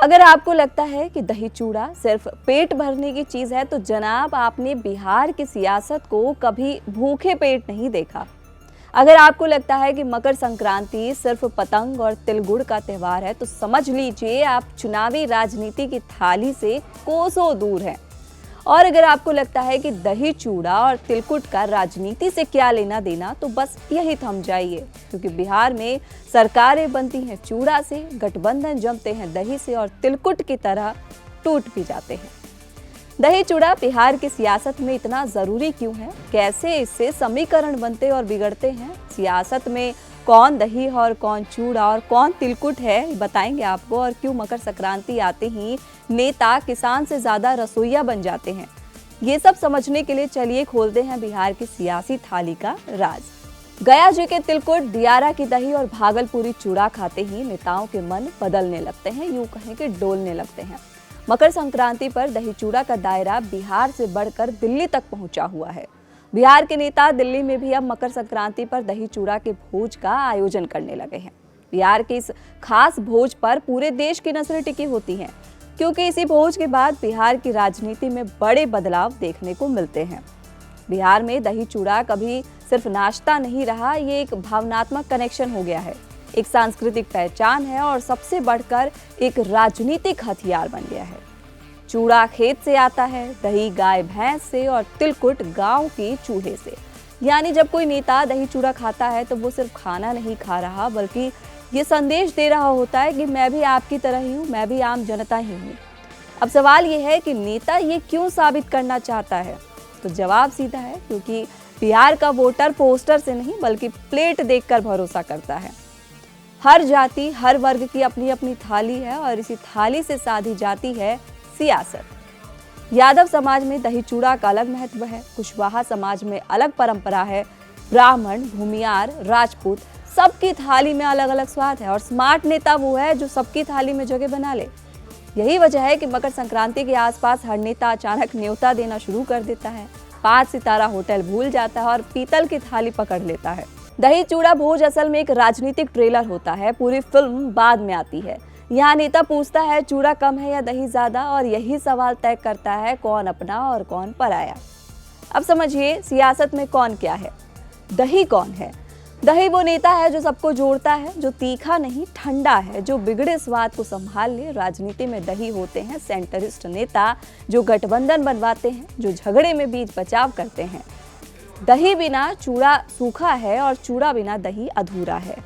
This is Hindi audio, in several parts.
अगर आपको लगता है कि दही चूड़ा सिर्फ पेट भरने की चीज है तो जनाब आपने बिहार की सियासत को कभी भूखे पेट नहीं देखा। अगर आपको लगता है कि मकर संक्रांति सिर्फ पतंग और तिलगुड़ का त्योहार है तो समझ लीजिए आप चुनावी राजनीति की थाली से कोसों दूर हैं। और अगर आपको लगता है कि दही चूड़ा और तिलकुट का राजनीति से क्या लेना देना तो बस यही थम जाइए, क्योंकि बिहार में सरकारें बनती हैं चूड़ा से, गठबंधन जमते हैं दही से और तिलकुट की तरह टूट भी जाते हैं। दही चूड़ा बिहार की सियासत में इतना जरूरी क्यों है, कैसे इससे समीकरण बनते और बिगड़ते हैं, सियासत में कौन दही और कौन चूड़ा और कौन तिलकुट है बताएंगे आपको, और क्यों मकर संक्रांति आते ही नेता किसान से ज्यादा रसोइया बन जाते हैं। ये सब समझने के लिए चलिए खोलते हैं बिहार की सियासी थाली का राज। गया जी के तिलकुट, दियारा की दही और भागलपुरी चूड़ा खाते ही नेताओं के मन बदलने लगते हैं, यूं कहें कि डोलने लगते हैं। मकर संक्रांति पर दही चूड़ा का दायरा बिहार से बढ़कर दिल्ली तक पहुंचा हुआ है। बिहार के नेता दिल्ली में भी अब मकर संक्रांति पर दही चूड़ा के भोज का आयोजन करने लगे हैं। बिहार के इस खास भोज पर पूरे देश की नजरें टिकी होती हैं, क्योंकि इसी भोज के बाद बिहार की राजनीति में बड़े बदलाव देखने को मिलते हैं। बिहार में दही चूड़ा कभी सिर्फ नाश्ता नहीं रहा, ये एक भावनात्मक कनेक्शन हो गया है, एक सांस्कृतिक पहचान है और सबसे बढ़कर एक राजनीतिक हथियार बन गया है। चूड़ा खेत से आता है, दही गाय भैंस से और तिलकुट गांव की चूहे से। यानी जब कोई नेता दही चूड़ा खाता है तो वो सिर्फ खाना नहीं खा रहा, बल्कि ये संदेश दे रहा होता है कि मैं भी आपकी तरह ही हूँ, मैं भी आम जनता ही हूँ। अब सवाल ये है कि नेता ये क्यों साबित करना चाहता है, तो जवाब सीधा है, क्योंकि बिहार का वोटर पोस्टर से नहीं बल्कि प्लेट देखकर भरोसा करता है। हर जाति हर वर्ग की अपनी अपनी थाली है और इसी थाली से साधी जाती है सियासत। यादव समाज में दही चूड़ा का अलग महत्व है, कुशवाहा समाज में अलग परंपरा है, ब्राह्मण, भूमियार, राजपूत सबकी थाली में अलग अलग स्वाद है और स्मार्ट नेता वो है जो सबकी थाली में जगह बना ले। यही वजह है कि मकर संक्रांति के आसपास हर नेता अचानक न्योता देना शुरू कर देता है, 5 सितारा होटल भूल जाता है और पीतल की थाली पकड़ लेता है। दही चूड़ा भोज असल में एक राजनीतिक ट्रेलर होता है, पूरी फिल्म बाद में आती है। यहाँ नेता पूछता है चूड़ा कम है या दही ज्यादा, और यही सवाल तय करता है कौन अपना और कौन पराया। अब समझिए सियासत में कौन क्या है। दही कौन है? दही वो नेता है जो सबको जोड़ता है, जो तीखा नहीं ठंडा है, जो बिगड़े स्वाद को संभाल ले। राजनीति में दही होते हैं सेंटरिस्ट नेता जो गठबंधन बनवाते हैं, जो झगड़े में बीच बचाव करते हैं। दही बिना चूड़ा सूखा है और चूड़ा बिना दही अधूरा है।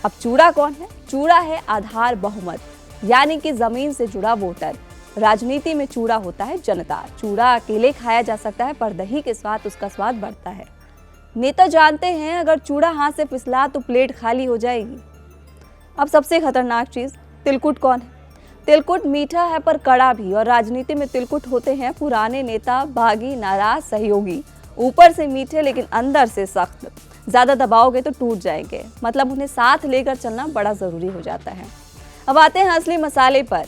अब चूड़ा कौन है? चूड़ा है आधार बहुमत, यानी कि जमीन से जुड़ा वोटर। राजनीति में चूड़ा होता है जनता। चूड़ा अकेले खाया जा सकता है पर दही के साथ उसका स्वाद बढ़ता है। नेता जानते हैं अगर चूड़ा हाथ से फिसला तो प्लेट खाली हो जाएगी। अब सबसे खतरनाक चीज, तिलकुट कौन है? तिलकुट मीठा है पर कड़ा भी, और राजनीति में तिलकुट होते हैं पुराने नेता, बागी, नाराज सहयोगी। ऊपर से मीठे लेकिन अंदर से सख्त, ज्यादा दबाओगे तो टूट जाएंगे। मतलब उन्हें साथ लेकर चलना बड़ा जरूरी हो जाता है। अब आते हैं असली मसाले पर।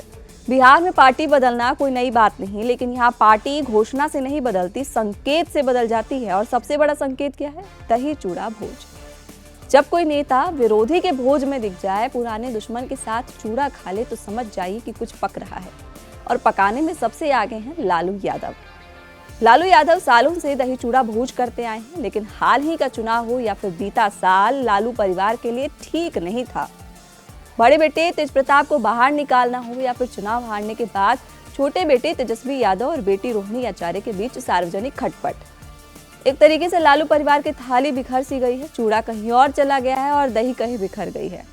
बिहार में पार्टी बदलना कोई नई बात नहीं, लेकिन यहाँ पार्टी घोषणा से नहीं बदलती, संकेत से बदल जाती है। और सबसे बड़ा संकेत क्या है? दही चूड़ा भोज। जब कोई नेता विरोधी के भोज में दिख जाए, पुराने दुश्मन के साथ चूड़ा खा ले, तो समझ जाइए कि कुछ पक रहा है। और पकाने में सबसे आगे हैं लालू यादव। लालू यादव सालों से दही चूड़ा भोज करते आए हैं, लेकिन हाल ही का चुनाव हो या फिर बीता साल लालू परिवार के लिए ठीक नहीं था। बड़े बेटे तेज प्रताप को बाहर निकालना हो या फिर चुनाव हारने के बाद छोटे बेटे तेजस्वी यादव और बेटी रोहिणी आचार्य के बीच सार्वजनिक खटपट। एक तरीके से लालू परिवार की थाली बिखर सी गई है। चूड़ा कहीं और चला गया है और दही कहीं बिखर गई है।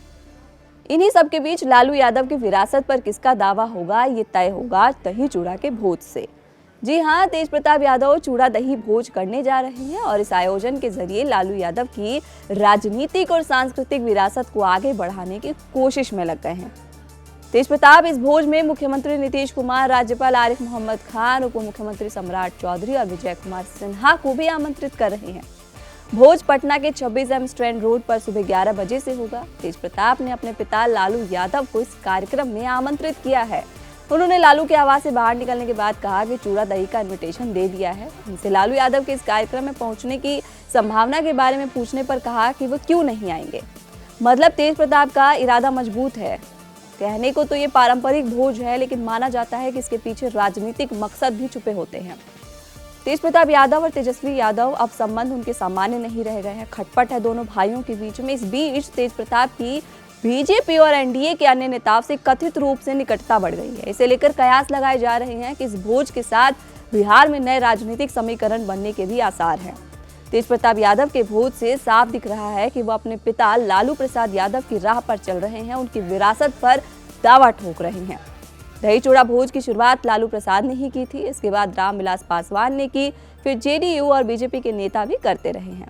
इन्हीं सब के बीच लालू यादव की विरासत पर किसका दावा होगा, ये तय होगा दही चूड़ा के भोज से। जी हाँ, तेज प्रताप यादव चूड़ा दही भोज करने जा रहे हैं और इस आयोजन के जरिए लालू यादव की राजनीतिक और सांस्कृतिक विरासत को आगे बढ़ाने की कोशिश में लग गए हैं। तेज प्रताप इस भोज में मुख्यमंत्री नीतीश कुमार, राज्यपाल आरिफ मोहम्मद खान, उप मुख्यमंत्री सम्राट चौधरी और विजय कुमार सिन्हा को भी आमंत्रित कर रहे हैं। भोज पटना के 26M स्ट्रैंड रोड पर सुबह 11 बजे से होगा। तेज प्रताप ने अपने पिता लालू यादव को इस कार्यक्रम में आमंत्रित किया है। उन्होंने लालू के आवास से बाहर निकलने के बाद कहा कि चूड़ा दही का इनविटेशन दे दिया है। उनसे लालू यादव के इस कार्यक्रम में पहुंचने की संभावना के बारे में पूछने पर कहा कि वो क्यों नहीं आएंगे। मतलब तेज प्रताप का इरादा मजबूत है। कहने को तो ये पारंपरिक भोज है, लेकिन माना जाता है कि इसके पीछे राजनीतिक मकसद भी छुपे होते हैं। तेज प्रताप यादव और तेजस्वी यादव अब संबंध उनके सामान्य नहीं रह गए हैं। खटपट है दोनों भाइयों के बीच में। इस बीच तेज प्रताप की बीजेपी और एनडीए के अन्य नेताओं से कथित रूप से निकटता बढ़ गई है। इसे लेकर कयास लगाए जा रहे हैं कि इस भोज के साथ बिहार में नए राजनीतिक समीकरण बनने के भी आसार हैं। तेज प्रताप यादव के भोज से साफ दिख रहा है कि वो अपने पिता लालू प्रसाद यादव की राह पर चल रहे हैं, उनकी विरासत पर दावा ठोक रहे हैं। दही चूड़ा भोज की शुरुआत लालू प्रसाद ने ही की थी, इसके बाद रामविलास पासवान ने की, फिर जेडीयू और बीजेपी के नेता भी करते रहे हैं।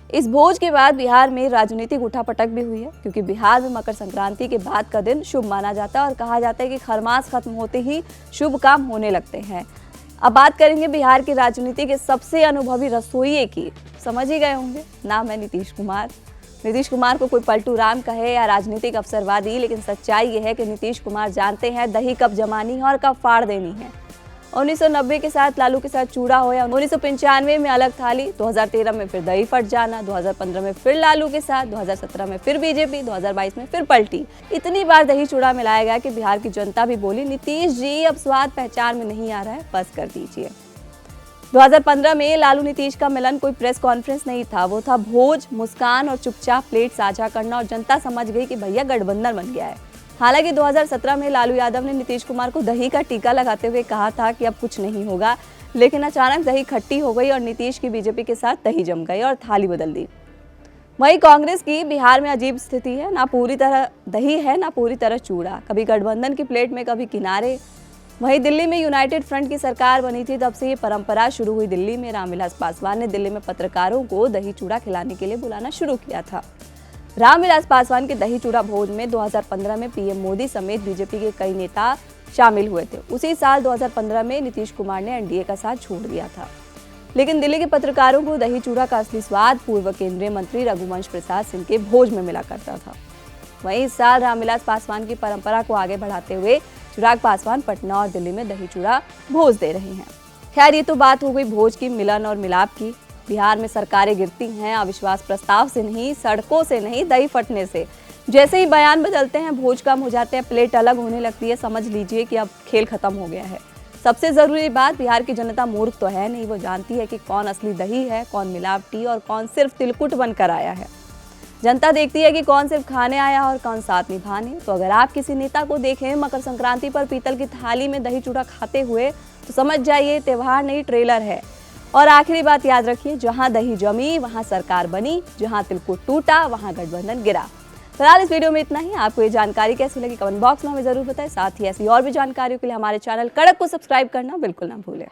इस भोज के बाद बिहार में राजनीतिक उठापटक भी हुई है, क्योंकि बिहार में मकर संक्रांति के बाद का दिन शुभ माना जाता है और कहा जाता है कि खरमास खत्म होते ही शुभ काम होने लगते हैं। अब बात करेंगे बिहार की राजनीति के सबसे अनुभवी रसोइये की। समझ ही गए होंगे, नाम है नीतीश कुमार। नीतीश कुमार को कोई पलटू राम कहे या राजनीतिक अवसरवादी, लेकिन सच्चाई ये है कि नीतीश कुमार जानते हैं दही कब जमानी है और कब फाड़ देनी है। 1990 के साथ लालू के साथ चूड़ा हो या 1995 में अलग थाली, 2013 में फिर दही फट जाना, 2015 में फिर लालू के साथ, 2017 में फिर बीजेपी, 2022 में फिर पलटी। इतनी बार दही चूड़ा मिलाया गया कि बिहार की जनता भी बोली, नीतीश जी अब स्वाद पहचान में नहीं आ रहा है, बस कर दीजिए। 2015 में लालू नीतीश का मिलन कोई प्रेस कॉन्फ्रेंस नहीं था, वो था भोज, मुस्कान और चुपचाप प्लेट साझा करना, और जनता समझ गई कि भैया गठबंधन बन गया है। हालांकि 2017 में लालू यादव ने नीतीश कुमार को दही का टीका लगाते हुए कहा था कि अब कुछ नहीं होगा, लेकिन अचानक दही खट्टी हो गई और नीतीश की बीजेपी के साथ दही जम गई और थाली बदल दी। वहीं कांग्रेस की बिहार में अजीब स्थिति है, ना पूरी तरह दही है ना पूरी तरह चूड़ा, कभी गठबंधन की प्लेट में कभी किनारे। वहीं दिल्ली में यूनाइटेड फ्रंट की सरकार बनी थी, तब से ये परंपरा शुरू हुई। दिल्ली में रामविलास पासवान ने दिल्ली में पत्रकारों को दही चूड़ा खिलाने के लिए बुलाना शुरू किया था। रामविलास पासवान के दही चूड़ा भोज में 2015 में पीएम मोदी समेत बीजेपी के कई नेता शामिल हुए थे। उसी साल 2015 में नीतीश कुमार ने एनडीए का साथ छोड़ दिया था। लेकिन दिल्ली के पत्रकारों को दही चूड़ा का असली स्वाद पूर्व केंद्रीय मंत्री रघुवंश प्रसाद सिंह के भोज में मिला करता था। वहीं इस साल रामविलास पासवान की परंपरा को आगे बढ़ाते हुए चिराग पासवान पटना और दिल्ली में दही चूड़ा भोज दे रहे हैं। खैर, ये तो बात हो गई भोज की, मिलन और मिलाप की। बिहार में सरकारें गिरती हैं अविश्वास प्रस्ताव से नहीं, सड़कों से नहीं, दही फटने से। जैसे ही बयान बदलते हैं, भोज कम हो जाते हैं, प्लेट अलग होने लगती है, समझ लीजिए कि अब खेल खत्म हो गया है। सबसे जरूरी बात, बिहार की जनता मूर्ख तो है नहीं, वो जानती है कि कौन असली दही है, कौन मिलावटी और कौन सिर्फ तिलकुट बनकर आया है। जनता देखती है कि कौन सिर्फ खाने आया और कौन साथ निभाने। तो अगर आप किसी नेता को देखें मकर संक्रांति पर पीतल की थाली में दही चूड़ा खाते हुए, तो समझ जाइए त्योहार नहीं ट्रेलर है। और आखिरी बात याद रखिए, जहां दही जमी वहां सरकार बनी, जहां तिलकुट टूटा वहां गठबंधन गिरा। फिलहाल इस वीडियो में इतना ही। आपको ये जानकारी कैसी लगी कमेंट बॉक्स में हमें जरूर बताएं। साथ ही ऐसी और भी जानकारियों के लिए हमारे चैनल कड़क को सब्सक्राइब करना बिल्कुल ना भूलें।